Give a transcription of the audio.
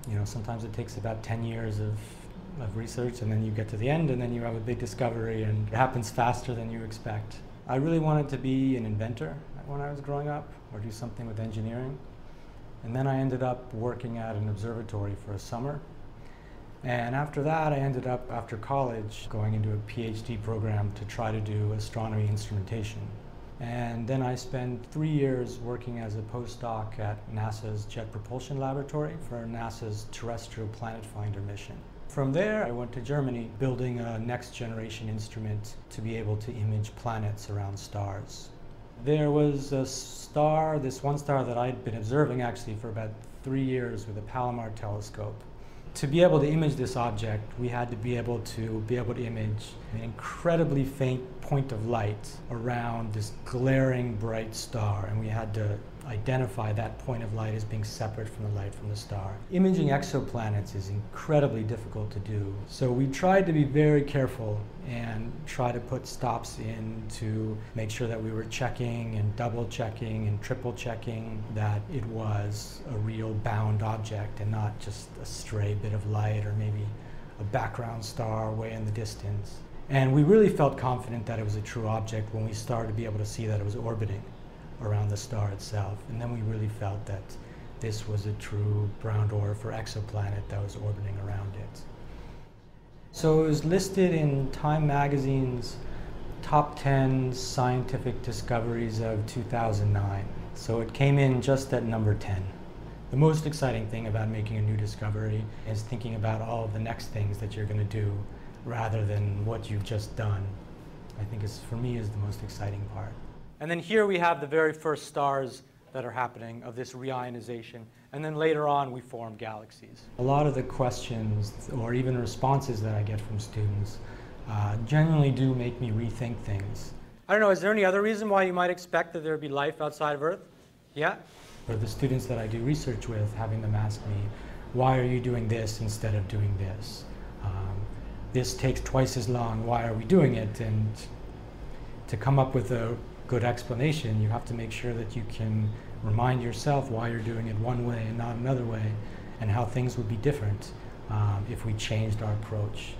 You know, sometimes it takes about 10 years of research, and then you get to the end and then you have a big discovery, and it happens faster than you expect. I really wanted to be an inventor when I was growing up, or do something with engineering. And then I ended up working at an observatory for a summer. And after that, I ended up, after college, going into a PhD program to try to do astronomy instrumentation. And then I spent 3 years working as a postdoc at NASA's Jet Propulsion Laboratory for NASA's Terrestrial Planet Finder mission. From there, I went to Germany, building a next-generation instrument to be able to image planets around stars. There was a star, this one star that I'd been observing actually for about 3 years with a Palomar telescope. To be able to image this object, we had to be able to image an incredibly faint point of light around this glaring bright star, and we had to identify that point of light as being separate from the light from the star. Imaging exoplanets is incredibly difficult to do, so we tried to be very careful and try to put stops in to make sure that we were checking and double checking and triple checking that it was a real bound object and not just a stray bit of light or maybe a background star way in the distance. And we really felt confident that it was a true object when we started to be able to see that it was orbiting around the star itself. And then we really felt that this was a true brown dwarf or exoplanet that was orbiting around it. So it was listed in Time magazine's top 10 scientific discoveries of 2009. So it came in just at number 10. The most exciting thing about making a new discovery is thinking about all of the next things that you're going to do rather than what you've just done. I think for me is the most exciting part. And then here we have the very first stars that are happening of this reionization. And then later on, we form galaxies. A lot of the questions or even responses that I get from students generally do make me rethink things. I don't know, is there any other reason why you might expect that there would be life outside of Earth? Yeah? For the students that I do research with, having them ask me, why are you doing this instead of doing this? This takes twice as long, why are we doing it? And to come up with a good explanation, you have to make sure that you can remind yourself why you're doing it one way and not another way, and how things would be different if we changed our approach.